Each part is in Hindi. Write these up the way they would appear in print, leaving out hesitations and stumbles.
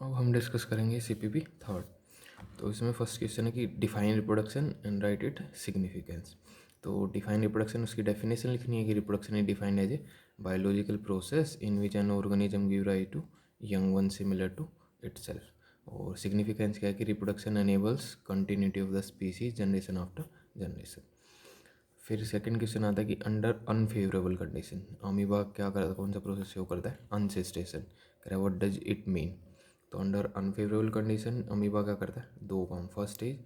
अब हम डिस्कस करेंगे CPP थर्ड। तो इसमें फर्स्ट क्वेश्चन है कि define reproduction and write it significance. तो डिफाइन रिप्रोडक्शन, उसकी डेफिनेशन लिखनी है कि reproduction is defined as a biological process in which an organism give rise to young one similar to itself. और सिग्निफिकेंस क्या है कि reproduction enables continuity of the species generation after generation. फिर सेकंड क्वेश्चन आता है कि अंडर अनफेवरेबल कंडीशन अमीबा क्या करता है, कौन सा प्रोसेस शो करता है, अनसिस्टेशन। कह रहा है व्हाट डज इट मीन। तो अंडर अनफेवरेबल कंडीशन अमीबा क्या करता है, दो काम। First is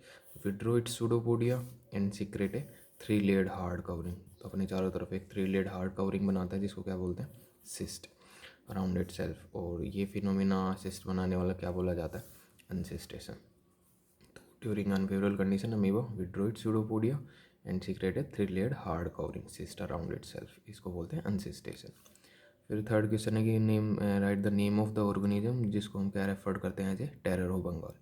withdraw it pseudopodia and secret A 3 layered hard covering. तो अपने चारों तरफ एक 3 लेयर्ड हार्ड कवरिंग बनाता है जिसको क्या बोलते हैं, सिस्ट अराउंड इट सेल्फ। और ये फिनोमिना सिस्ट बनाने वाला क्या बोला जाता है, अनसिस्टेशन। During unfavorable condition, amoeba withdraw its pseudopodia and secrete a 3 layered hard covering cyst around itself. इसको बोलते हैं अनसिस्टेशन। फिर थर्ड क्वेश्चन है कि name write the name of the organism, जिसको हम क्या रेफर करते हैं as a terror of Bengal.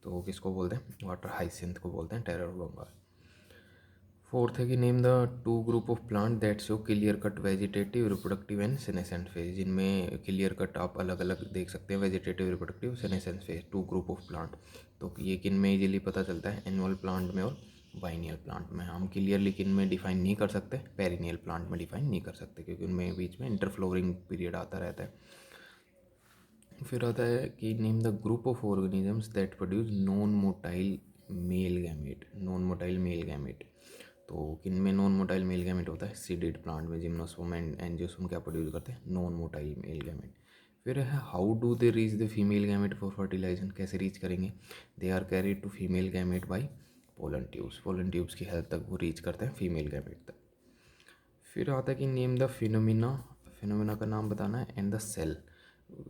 तो किसको बोलते हैं, वाटर हाइसिंथ को बोलते हैं टेरर ऑफ बंगाल। फोर्थ है कि name the two group of plant that show clear cut vegetative reproductive and senescent phase. जिनमें क्लियर कट आप अलग अलग देख सकते हैं, vegetative reproductive senescent phase, two group of plant. तो ये किन में इजीली पता चलता है, एनुअल प्लांट में और बाइनियल प्लांट में। हम क्लियरली किन में डिफाइन नहीं कर सकते, पेरिनियल प्लांट में डिफाइन नहीं कर सकते क्योंकि उनमें बीच में इंटरफ्लोरिंग पीरियड आता रहता है। फिर आता है कि name the group of organisms that produce non motile male gamete. Non motile male gamete, तो किन में नॉन मोटाइल मेल गैमेट होता है, सीडेड प्लांट में जिम्नोस्पर्म एंड एंजियोस्पर्म क्या प्रोड्यूस करते हैं, नॉन मोटाइल मेल गैमेट। फिर है how do they reach the female gamete for fertilisation, कैसे रीच करेंगे, they are carried to female gamete by pollen tubes. Pollen tubes की हेल्प तक वो रीच करते हैं फीमेल गैमेट तक। फिर आता है कि नेम द फिनोमिना, फिनोमिना का नाम बताना है, and the cell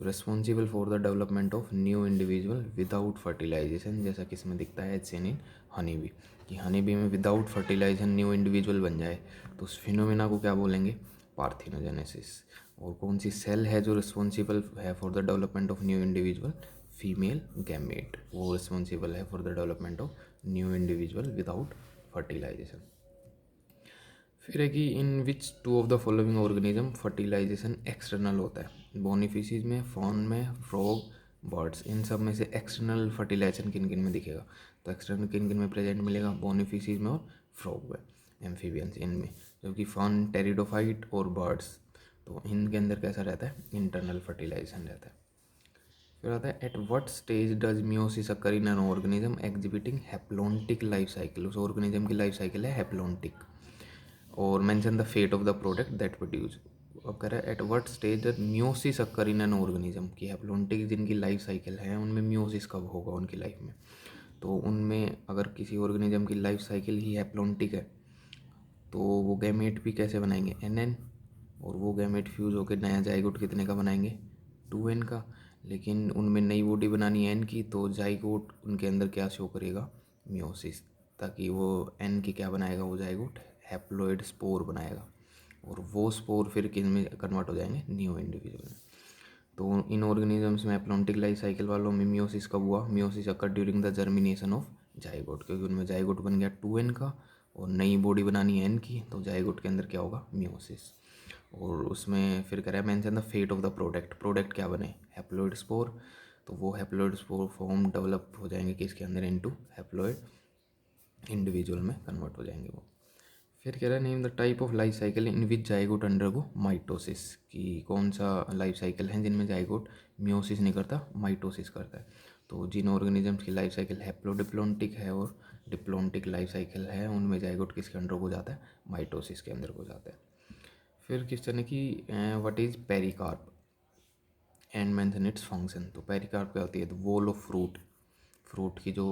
responsible for the development of new individual without fertilisation. जैसा कि इसमें दिखता है एज इन हनी बी, कि हनी बी में विदाउट फर्टिलाइजेशन न्यू इंडिविजुअल बन जाए तो उस फिनोमिना को क्या बोलेंगे, पार्थिनोजेनेसिस। और कौन सी सेल है जो रिस्पॉन्सिबल है for the development of new individual, female gamete, वो रिस्पॉन्सिबल है for the development of new individual without fertilization. फिर है कि in which two of the following organism fertilization external होता है, बोनीफिसीज में, फॉन में, फ्रॉग, बर्ड्स। इन सब में से एक्सटर्नल फर्टिलाइजेशन किन किन में दिखेगा, तो एक्सटर्नल किन किन में प्रेजेंट मिलेगा, बोनीफिसीज में और फ्रॉग में, एम्फीबियंस इनमें। जबकि फॉन, टेरिडोफाइट और बर्ड्स, तो इनके अंदर कैसा रहता है, इंटरनल फर्टिलाइजेशन रहता है। फिर आता है at what stage does meiosis occur in an organism exhibiting haplontic life cycle. उस ऑर्गेनिज्म की लाइफ साइकिल है हैप्लोन्टिक। और mention the fate of the product that produce. अब कह रहा है at what stage that meiosis occur in an organism, की हैप्लोन्टिक जिनकी लाइफ साइकिल है उनमें मियोसिस कब होगा उनकी लाइफ में। तो उनमें अगर किसी ऑर्गेनिज्म की लाइफ साइकिल ही हैप्लोन्टिक है तो वो गैमेट भी कैसे बनाएंगे, एन, और वो गैमेट फ्यूज होकर नया जाइगोट कितने का बनाएंगे, 2n का। लेकिन उनमें नई बॉडी बनानी है n की, तो जाइगोट उनके अंदर क्या शो करेगा, मियोसिस, ताकि वो n की क्या बनाएगा, वो जाइगोट हैप्लोइड स्पोर बनाएगा। और वो स्पोर फिर किन में कन्वर्ट हो जाएंगे, न्यू इंडिविजुअल में। तो इन ऑर्गेनिजम्स में हैप्लोन्टिक लाइफ साइकिल वालों में मियोसिस कब हुआ, meiosis occur during the germination of zygote, क्योंकि उनमें जाइगोट बन गया 2n का और नई बॉडी बनानी है n की, तो जाइगोट के अंदर क्या होगा, मियोसिस। और उसमें फिर कह रहा है mention the fate of the product, product क्या बने, हैप्लोइड स्पोर। तो वो हैप्लोइड स्पोर फॉर्म डेवलप हो जाएंगे किसके अंदर, इनटू हैप्लोइड इंडिविजुअल में कन्वर्ट हो जाएंगे वो। फिर कह रहा है name the type of life cycle in which zygote undergo mitosis, कि कौन सा लाइफ साइकिल है जिनमें जाइगोट मियोसिस नहीं करता, माइटोसिस करता है। तो जिन ऑर्गेनिजम्स की लाइफ साइकिल हैप्लोडिप्लोन्टिक है और डिप्लोन्टिक लाइफ साइकिल है उनमें जाइगोट किसके अंडर हो जाता है, माइटोसिस के अंदर हो जाता है। फिर क्वेश्चन है कि what is pericarp and mention its function. तो पेरिकार्प क्या होती है, तो वॉल ऑफ फ्रूट, फ्रूट की जो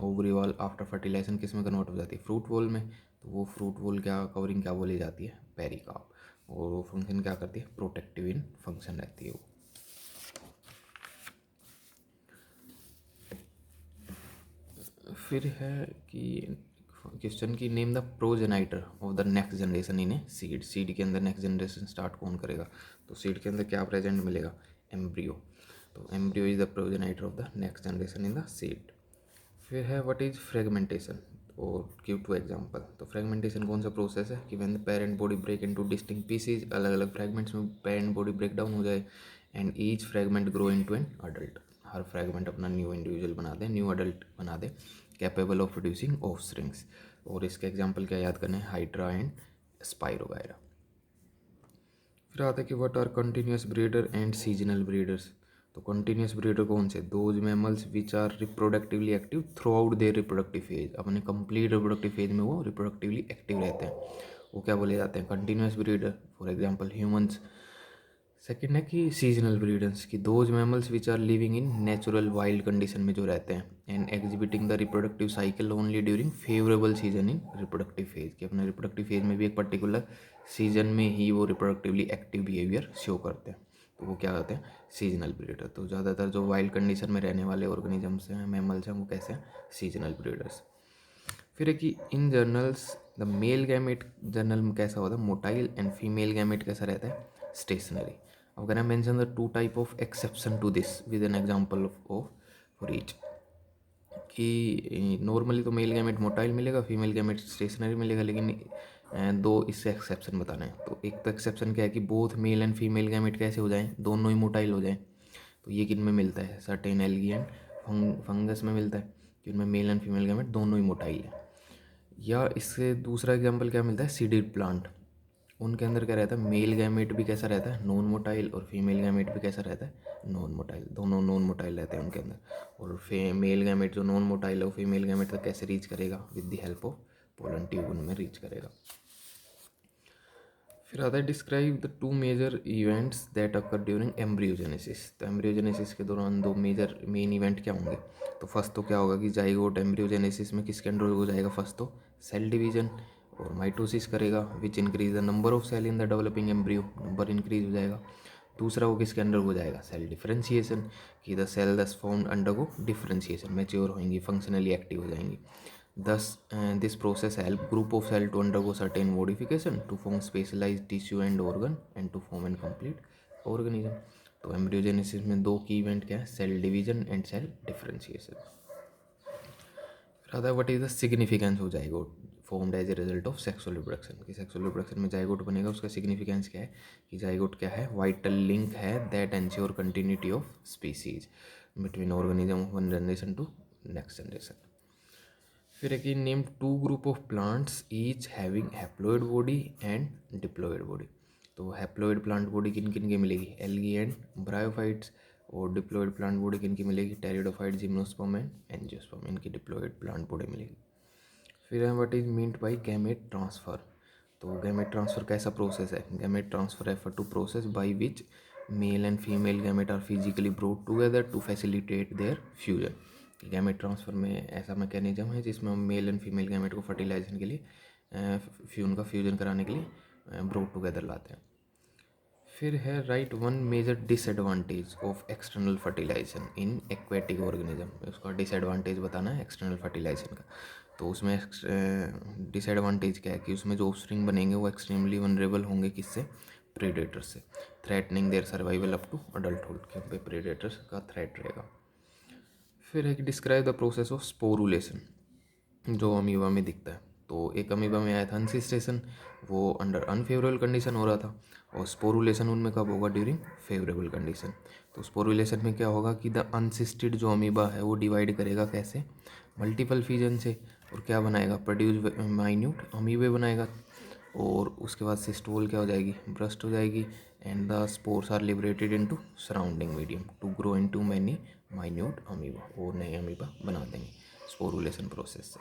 ओवरी वॉल आफ्टर फर्टिलाइजेशन किस में कन्वर्ट हो जाती है, फ्रूट वॉल में। तो वो फ्रूट वॉल क्या कवरिंग क्या बोली जाती है, पेरिकार्प। और वो फंक्शन क्या करती है, प्रोटेक्टिव इन फंक्शन रहती है वो। फिर है कि क्वेश्चन की name the progenitor of the next generation in a seed, seed के अंदर नेक्स्ट जनरेशन स्टार्ट कौन करेगा, तो सीड के अंदर क्या प्रेजेंट मिलेगा, एम्ब्रियो। तो embryo is the progenitor of the next generation in the seed. फिर है व्हाट इज फ्रेगमेंटेशन, और गिव टू एग्जांपल। तो फ्रेगमेंटेशन कौन सा प्रोसेस है कि when the parent body break into distinct pieces, अलग अलग फ्रेगमेंट्स में पेरेंट बॉडी ब्रेक डाउन हो जाए, and each fragment grow into an adult. हर फ्रेगमेंट अपना न्यू इंडिविजुअल बना दे, न्यू अडल्ट बना दे, capable of producing of strings. और इसके एग्जाम्पल क्या याद करने हैं, हाइड्रा एंड स्पाइरो वगैरह। फिर आता है कि what are continuous breeder and seasonal breeders. तो कंटिन्यूस ब्रीडर कौन से, those mammals which are reproductively active throughout their reproductive phase, अपने कंप्लीट रिप्रोडक्टिव फेज में वो रिप्रोडक्टिवली एक्टिव रहते हैं, वो क्या बोले जाते हैं, continuous breeder. For example humans. Second है कि सीजनल ब्रीडर्स, की those mammals which are living in natural wild condition में जो रहते हैं, and exhibiting the reproductive cycle only during favourable season in reproductive phase, कि अपने रिप्रोडक्टिव फेज में भी एक पर्टिकुलर सीजन में ही वो रिप्रोडक्टिवली एक्टिव बिहेवियर शो करते हैं, तो वो क्या होते हैं, सीजनल ब्रीडर। तो ज़्यादातर जो वाइल्ड कंडीशन में रहने वाले ऑर्गेनिजम्स हैं, मैमल्स हैं, वो कैसे हैं, सीजनल ब्रीडर्स। फिर है कि in journals the male gamete journal में कैसा होता है, मोटाइल, एंड फीमेल गैमेट कैसा रहता है, स्टेशनरी। अब can I mention the two type of exception to this with an example of for each, कि नॉर्मली तो मेल गैमेट मोटाइल मिलेगा, फीमेल गैमेट स्टेशनरी मिलेगा, लेकिन दो इससे एक्सेप्शन बताना है। तो एक तो एक्सेप्शन क्या है कि both male and female gamete कैसे हो जाएं, दोनों ही मोटाइल हो जाएं। तो ये किन में मिलता है, सर्टेन एल्गी एंड फंगस में मिलता है, जिनमें मेल एंड फीमेल गैमेट दोनों ही मोटाइल है। या इससे दूसरा एग्जाम्पल क्या मिलता है, सीडेड प्लांट, उनके अंदर क्या रहता है, मेल गैमेट भी कैसा रहता है, नॉन मोटाइल, और फीमेल गैमेट भी कैसा रहता है, नॉन मोटाइल, दोनों नॉन मोटाइल रहते हैं उनके अंदर। और मेल गैमेट जो नॉन मोटाइल है वो फीमेल गैमेट तक कैसे रीच करेगा, with the help of pollen tube उनमें रीच करेगा। फिर आता है describe the two major events that occur during embryogenesis. तो एम्ब्रियोजेनेसिस के दौरान दो मेजर मेन इवेंट क्या होंगे। तो फर्स्ट तो क्या होगा कि जाइगोट एम्ब्रियोजेनेसिस में किसके अंडर हो जाएगा, फर्स्ट तो सेल डिवीजन और माइटोसिस करेगा, which increase the number of cell in the developing embryo, number increase हो जाएगा। दूसरा वो किसके अंडर हो जाएगा, सेल डिफरेंशिएशन, कि the cell thus found undergo differentiation, mature होंगी, फंक्शनली एक्टिव हो जाएंगी। Thus, this process help group of cell to undergo certain modification to form specialized tissue and organ and to form an complete organism. तो एम्ब्रियोजेनेसिस में दो की इवेंट क्या है, cell division and cell differentiation. फिर आता है what is the significance of zygote formed as a result of sexual reproduction, कि सेक्सुअल रिप्रोडक्शन में जाइगोट बनेगा, उसका सिग्निफिकेंस क्या है, कि जाइगोट क्या है, वाइटल लिंक है that ensure continuity of species between organism of one generation to next generation. फिर है कि name two group of plants each having haploid body and diploid body. तो हैप्लॉइड प्लांट बॉडी किन किन की मिलेगी, एल्गी एंड ब्रायोफाइट्स, और डिप्लॉइड प्लांट बॉडी किन की मिलेगी, टेरिडोफाइट, जिम्नोस्पर्म एंड एंजियोस्पर्म, इनकी डिप्लॉइड प्लांट बॉडी मिलेगी। फिर है what is meant by gamete transfer. तो गैमेट ट्रांसफ़र कैसा प्रोसेस है, gamete transfer refer to process by which male and female gamete are physically brought together to facilitate their fusion. Gamete transfer में ऐसा मैकेनिज्म है जिसमें हम मेल एंड फीमेल गैमेट को फर्टिलाइजेशन के लिए उनका फ्यूजन कराने के लिए ब्रोट टुगेदर लाते हैं। फिर है write one major disadvantage of external fertilisation in aquatic organism, उसका डिसएडवांटेज बताना है एक्सटर्नल फर्टिलाइजेशन का। तो उसमें डिसएडवांटेज क्या है कि उसमें जो ऑफस्प्रिंग बनेंगे वो एक्सट्रीमली वनरेबल होंगे, किससे, प्रेडेटर से, threatening their survival up to adulthood, के पे प्रेडेटर्स का थ्रेट रहेगा। फिर है कि describe the process of sporulation, जो अमीबा में दिखता है। तो एक अमीबा में आया था अनसिस्टेशन, वो अंडर अनफेवरेबल कंडीशन हो रहा था, और स्पोरुलेशन उनमें कब होगा, ड्यूरिंग फेवरेबल कंडीशन। तो स्पोरुलेशन में क्या होगा कि द अनसिस्टेड जो अमीबा है वो डिवाइड करेगा कैसे, मल्टीपल फिजन से, और क्या बनाएगा, प्रोड्यूस माइन्यूट अमीबे बनाएगा, और उसके बाद सिस्टोल क्या हो जाएगी, ब्रस्ट हो जाएगी, and the spores are liberated into surrounding medium to grow into many minute amoeba, और नए अमीबा बना देंगे स्पोरुलेशन प्रोसेस से।